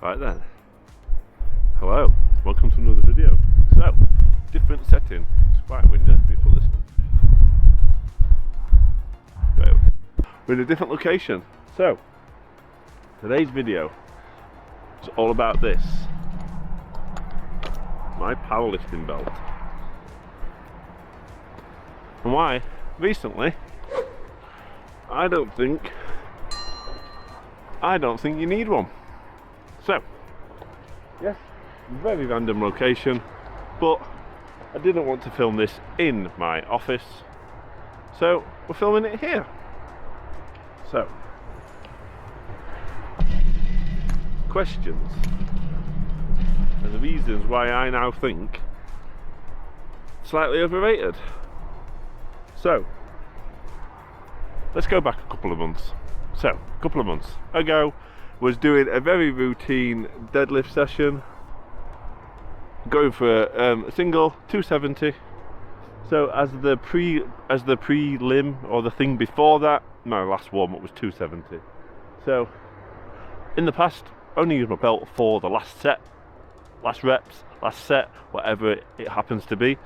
Right then, hello, welcome to another video. So, different setting, it's quite windy, let me put this on. Right. We're in a different location. So, today's video is all about this, my powerlifting belt. And why, recently, I don't think you need one. So, yes, very random location, but I didn't want to film this in my office, so we're filming it here. So, questions and the reasons why I now think slightly overrated. So, let's go back a couple of months. So, a couple of months ago, was doing a very routine deadlift session, going for a single 270. So as the prelim or the thing before that, my last warm up was 270. So in the past, only used my belt for the last set, last reps, last set, whatever it happens to be.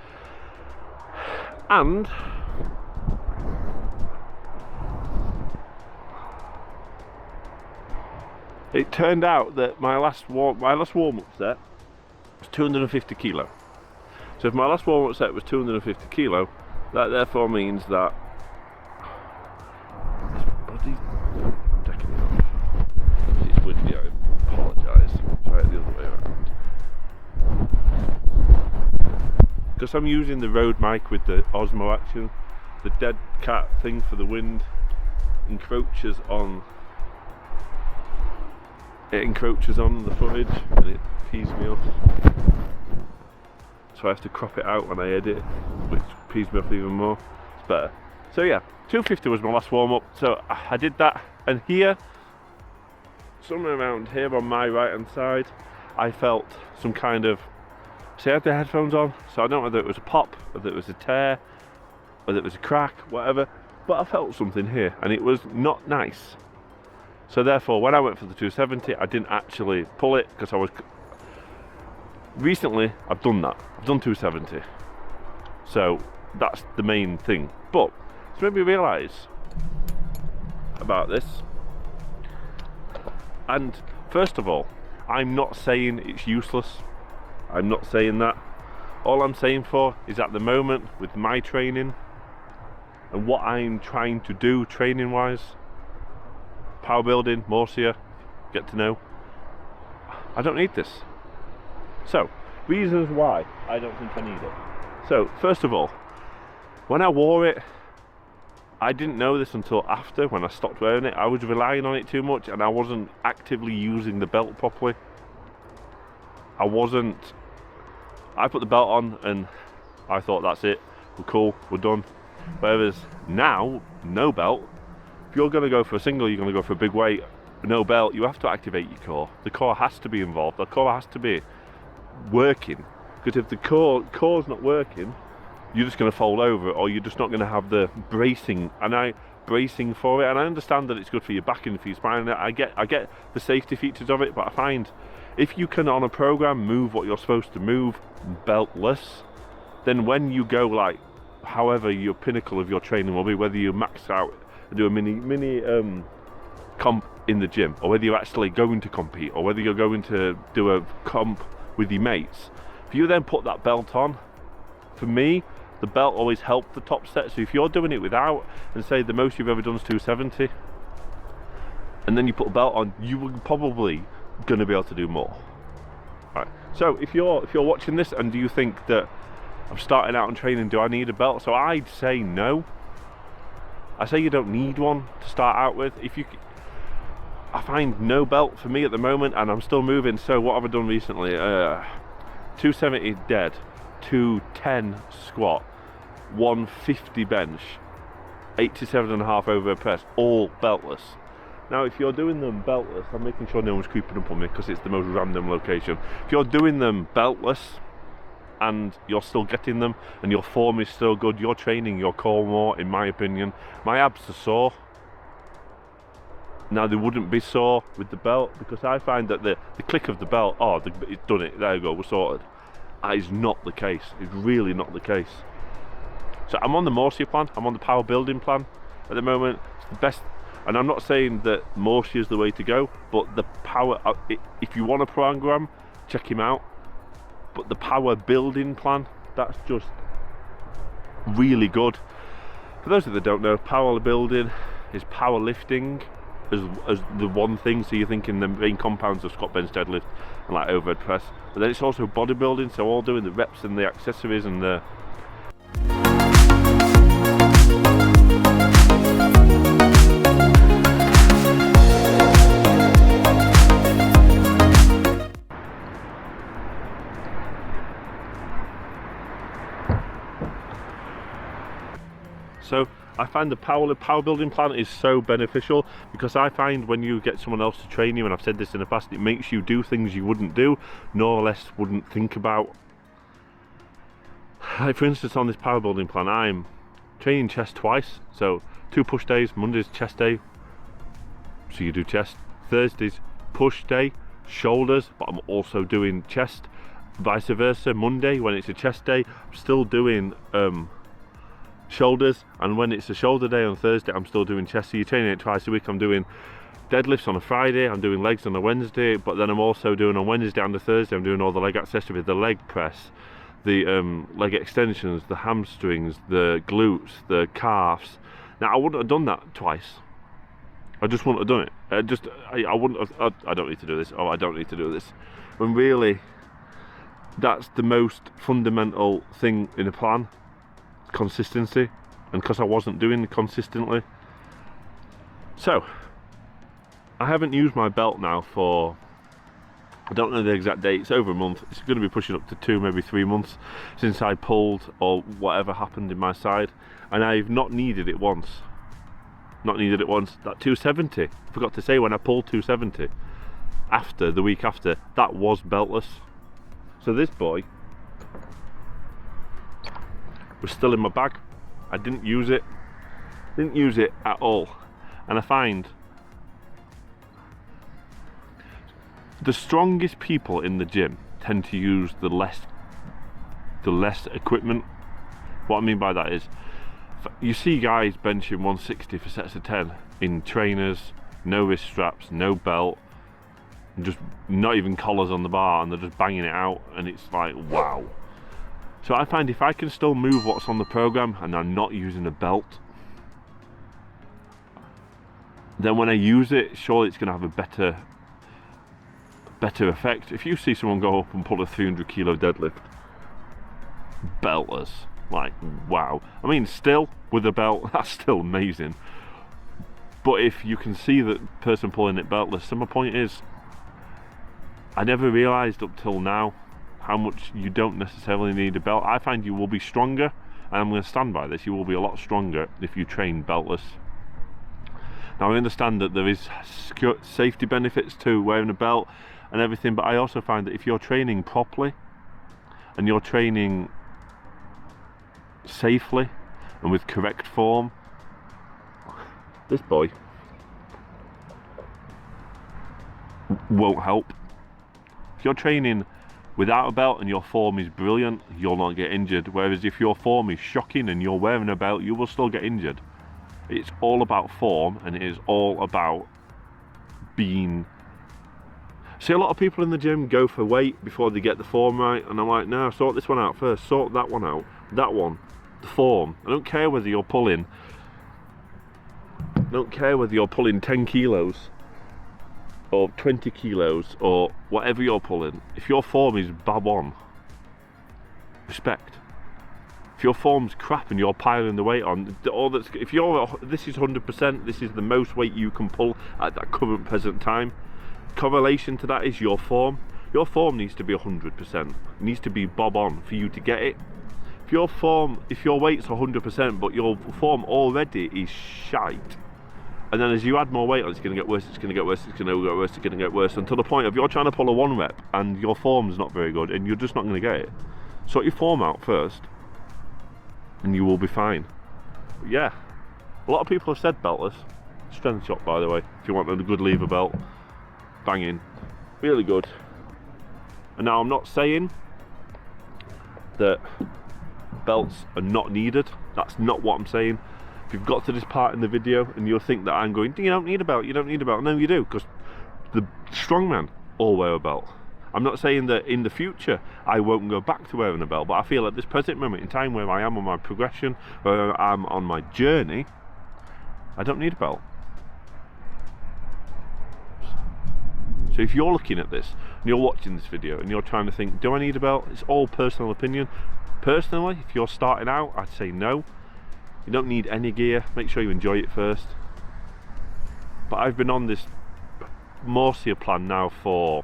And it turned out that my last warm-up set was 250 kilo. So if my last warm-up set was 250 kilo, that therefore means that I'm decking it off. It's windy, I apologise. Try it the other way around. Because I'm using the Rode mic with the Osmo action, the dead cat thing for the wind encroaches on the footage and it pees me off, so I have to crop it out when I edit, which pees me off even more. It's better. So yeah, 250 was my last warm up, so I did that, and here, somewhere around here on my right hand side, I felt some kind of, see, I had the headphones on, so I don't know whether it was a pop, whether it was a tear, whether it was a crack, whatever, but I felt something here and it was not nice. So therefore, when I went for the 270, I didn't actually pull it because I was... Recently, I've done that. I've done 270. So that's the main thing. But it's made me realise about this. And first of all, I'm not saying it's useless. I'm not saying that. All I'm saying for is at the moment with my training and what I'm trying to do training-wise, power building, Morsia, get to know, I don't need this. So, reasons why I don't think I need it. So, first of all, when I wore it, I didn't know this until after, when I stopped wearing it. I was relying on it too much and I wasn't actively using the belt properly. I put the belt on and I thought that's it, we're cool, we're done. Whereas now, no belt, if you're going to go for a single, you're going to go for a big weight, no belt, you have to activate your core. The core has to be involved, the core has to be working. Because if the core's not working, you're just going to fold over, or you're just not going to have the bracing for it. And I understand that it's good for your back and for your spine. I get the safety features of it, but I find if you can on a program move what you're supposed to move beltless, then when you go like however your pinnacle of your training will be, whether you max out and do a mini comp in the gym, or whether you're actually going to compete, or whether you're going to do a comp with your mates, if you then put that belt on, for me the belt always helped the top set. So if you're doing it without, and say the most you've ever done is 270, and then you put a belt on, you were probably going to be able to do more. Right. So if you're watching this and do you think that I'm starting out in training, do I need a belt? So I'd say no. I say you don't need one to start out with. I find no belt for me at the moment, and I'm still moving. So what have I done recently? 270 dead, 210 squat, 150 bench, 87.5 over press, all beltless. Now if you're doing them beltless, I'm making sure no one's creeping up on me because it's the most random location. If you're doing them beltless and you're still getting them and your form is still good, you're training your core more, in my opinion. My abs are sore. Now they wouldn't be sore with the belt, because I find that the click of the belt, it's done it, there you go, we're sorted. That is not the case. It's really not the case. So I'm on the Morsia plan, I'm on the power building plan at the moment. It's the best, and I'm not saying that Morsia is the way to go, but the power, if you want a program, check him out. But the power building plan, that's just really good. For those that don't know, power building is power lifting as the one thing. So you're thinking the main compounds of squat, bench, deadlift, and like overhead press. But then it's also bodybuilding, so all doing the reps and the accessories and the So I find the power building plan is so beneficial, because I find when you get someone else to train you, and I've said this in the past, it makes you do things you wouldn't do, nor less wouldn't think about. Like for instance, on this power building plan, I'm training chest twice. So 2 push days, Monday's chest day, so you do chest. Thursday's push day, shoulders, but I'm also doing chest. Vice versa, Monday when it's a chest day, I'm still doing shoulders, and when it's a shoulder day on Thursday, I'm still doing chest. So you're training it twice a week. I'm doing deadlifts on a Friday, I'm doing legs on a Wednesday, but then I'm also doing on Wednesday and the Thursday, I'm doing all the leg accessories, the leg press, the leg extensions, the hamstrings, the glutes, the calves. Now I wouldn't have done that twice. I just wouldn't have done it. I wouldn't have. I don't need to do this. Oh, I don't need to do this. When really, that's the most fundamental thing in a plan. Consistency, and because I wasn't doing it consistently. So I haven't used my belt now for, I don't know the exact date, it's over a month. It's going to be pushing up to 2, maybe 3 months since I pulled, or whatever happened in my side, and I've not needed it once. That 270, I forgot to say, when I pulled 270 after the week after, that was beltless. So this boy was still in my bag. I didn't use it at all. And I find the strongest people in the gym tend to use the less equipment. What I mean by that is, you see guys benching 160 for sets of 10 in trainers, no wrist straps, no belt, and just not even collars on the bar, and they're just banging it out, and it's like, wow. So I find if I can still move what's on the program and I'm not using a belt, then when I use it, surely it's going to have a better effect. If you see someone go up and pull a 300 kilo deadlift, beltless, like wow. I mean, still with a belt, that's still amazing. But if you can see that person pulling it beltless, so my point is, I never realised up till now how much you don't necessarily need a belt. I find you will be stronger, and I'm going to stand by this, you will be a lot stronger if you train beltless. Now I understand that there is safety benefits to wearing a belt and everything, but I also find that if you're training properly and you're training safely and with correct form, this boy won't help. If you're training without a belt and your form is brilliant, you'll not get injured. Whereas if your form is shocking and you're wearing a belt, you will still get injured. It's all about form, and it is all about being... See, a lot of people in the gym go for weight before they get the form right, and I'm like, no, sort this one out first, sort that one out, that one, the form. I don't care whether you're pulling 10 kilos or 20 kilos or whatever you're pulling. If your form is bob on, respect. If your form's crap and you're piling the weight on, if you're, this is 100%, this is the most weight you can pull at that current present time. Correlation to that is your form. Your form needs to be 100%. It needs to be bob on for you to get it. If your weight's 100%, but your form already is shite, and then as you add more weight on, it's going to get worse, it's going to get worse, it's going to get worse, it's going to get worse, until the point of you're trying to pull a 1 rep and your form's not very good and you're just not going to get it. Sort your form out first and you will be fine. But yeah, a lot of people have said beltless. Strength shop, by the way, if you want a good lever belt. Banging, really good. And now I'm not saying that belts are not needed. That's not what I'm saying. If you've got to this part in the video and you'll think that I'm going, you don't need a belt, you don't need a belt. No, you do, because the strongman all wear a belt. I'm not saying that in the future I won't go back to wearing a belt, but I feel at this present moment in time where I am on my progression, where I'm on my journey, I don't need a belt. So if you're looking at this and you're watching this video and you're trying to think, do I need a belt? It's all personal opinion. Personally, if you're starting out, I'd say no. You don't need any gear. Make sure you enjoy it first. But I've been on this Wondershare plan now for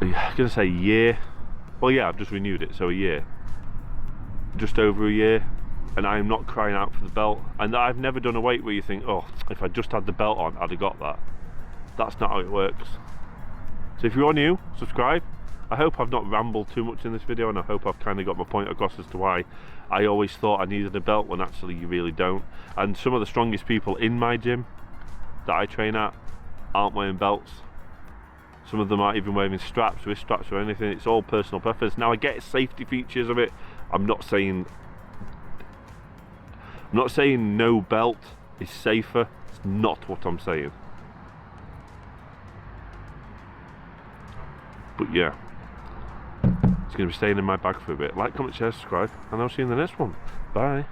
I'm gonna say a year. Well, yeah, I've just renewed it, so a year, just over a year, and I'm not crying out for the belt. And I've never done a weight where you think, oh, if I just had the belt on, I'd have got that. That's not how it works. So if you're new, subscribe. I hope I've not rambled too much in this video, and I hope I've kind of got my point across as to why I always thought I needed a belt when actually you really don't. And some of the strongest people in my gym that I train at aren't wearing belts. Some of them aren't even wearing straps, wrist straps or anything. It's all personal preference. Now I get safety features of it. I'm not saying no belt is safer. It's not what I'm saying. But yeah, it's going to be staying in my bag for a bit. Like, comment, share, subscribe, and I'll see you in the next one. Bye.